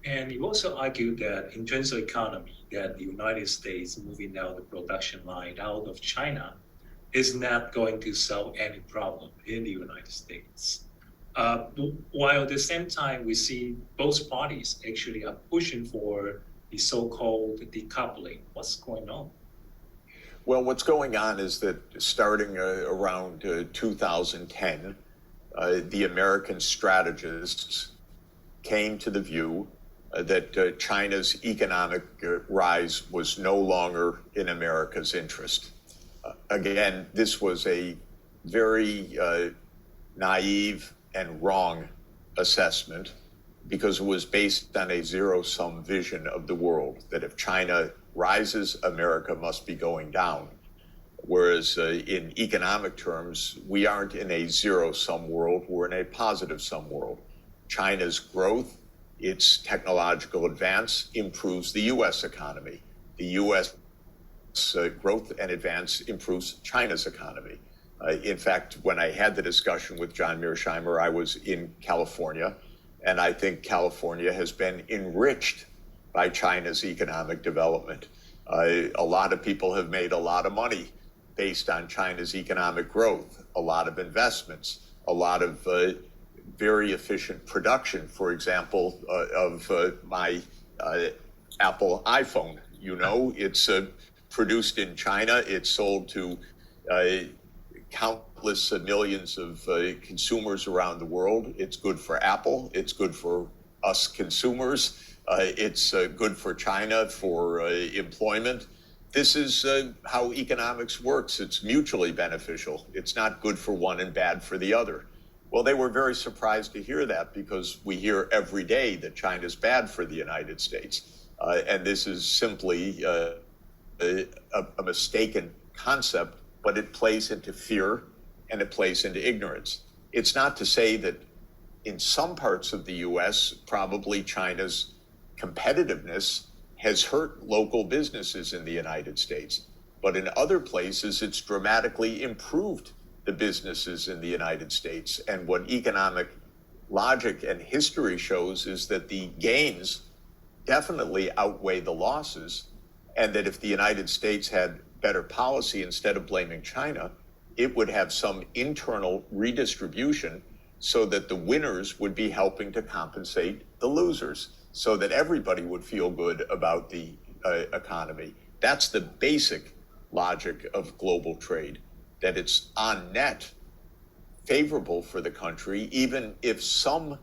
And you also argued that in terms of economy, that the United States moving now the production line out of China is not going to solve any problem in the United States. While at the same time, we see both parties actually are pushing for the so-called decoupling. What's going on? Well, what's going on is that starting around 2010, the American strategists came to the view that China's economic rise was no longer in America's interest. Again, this was a very naive and wrong assessment because it was based on a zero-sum vision of the world, that if China rises, America must be going down. Whereas in economic terms, we aren't in a zero-sum world, we're in a positive-sum world. China's growth, its technological advance, improves the U.S. economy. The U.S. Growth and advance improves China's economy. In fact, when I had the discussion with John Mearsheimer, I was in California, and I think California has been enriched by China's economic development. A lot of people have made a lot of money based on China's economic growth, a lot of investments, a lot of very efficient production, for example, of my Apple iPhone. You know, it's produced in China. It's sold to countless millions of consumers around the world. It's good for Apple. It's good for us consumers. It's good for China for employment. This is how economics works. It's mutually beneficial. It's not good for one and bad for the other. Well, they were very surprised to hear that because we hear every day that China's bad for the United States. And this is simply a mistaken concept, but it plays into fear and it plays into ignorance. It's not to say that in some parts of the U.S., probably China's competitiveness has hurt local businesses in the United States. But in other places, it's dramatically improved the businesses in the United States. And what economic logic and history shows is that the gains definitely outweigh the losses, and that if the United States had better policy, instead of blaming China, it would have some internal redistribution so that the winners would be helping to compensate the losers, so that everybody would feel good about the economy. That's the basic logic of global trade, that it's on net favorable for the country, even if some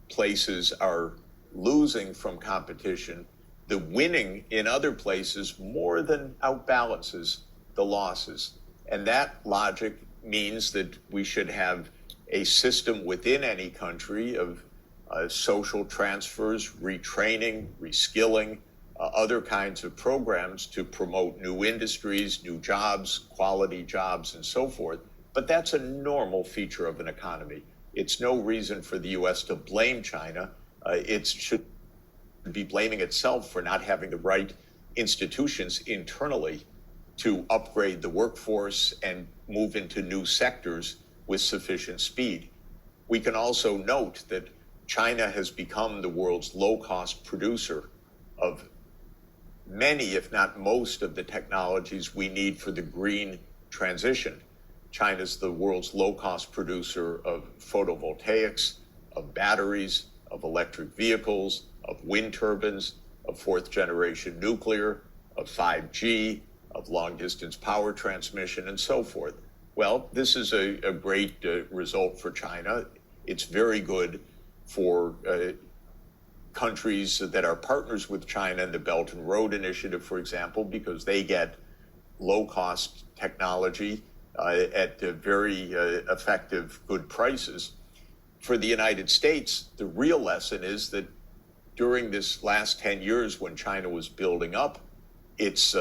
places are losing from competition, the winning in other places more than outbalances the losses. And that logic means that we should have a system within any country of social transfers, retraining, reskilling, other kinds of programs to promote new industries, new jobs, quality jobs, and so forth. But that's a normal feature of an economy. It's no reason for the U.S. to blame China. It should be blaming itself for not having the right institutions internally to upgrade the workforce and move into new sectors with sufficient speed. We can also note that China has become the world's low-cost producer of many, if not most, of the technologies we need for the green transition. China's the world's low-cost producer of photovoltaics, of batteries, of electric vehicles, of wind turbines, of fourth-generation nuclear, of 5G, of long-distance power transmission, and so forth. Well, this is a great result for China. It's very good for countries that are partners with China in the Belt and Road Initiative, for example, because they get low-cost technology at very effective, good prices. For the United States, the real lesson is that during this last 10 years when China was building up its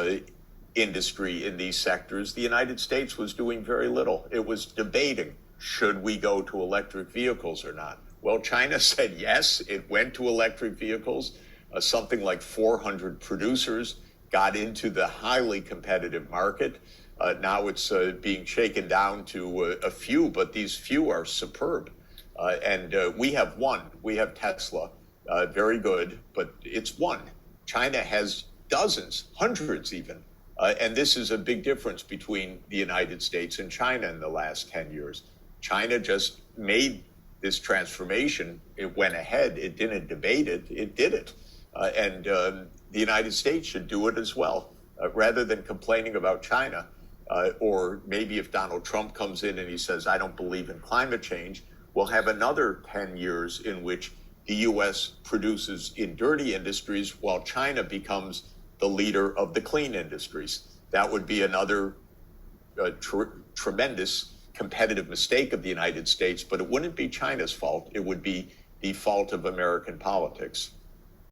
industry in these sectors, the United States was doing very little. It was debating, should we go to electric vehicles or not? Well, China said yes, it went to electric vehicles. Something like 400 producers got into the highly competitive market. Now it's being shaken down to a few, but these few are superb. And we have one. We have Tesla. very good, but it's one. China has dozens, hundreds even. And this is a big difference between the United States and China in the last 10 years. China just made this transformation. It went ahead. It didn't debate it. It did it. And the United States should do it as well, rather than complaining about China. Or maybe if Donald Trump comes in and he says, I don't believe in climate change, we'll have another 10 years in which the U.S. produces in dirty industries while China becomes the leader of the clean industries. That would be another tremendous competitive mistake of the United States, but it wouldn't be China's fault. It would be the fault of American politics.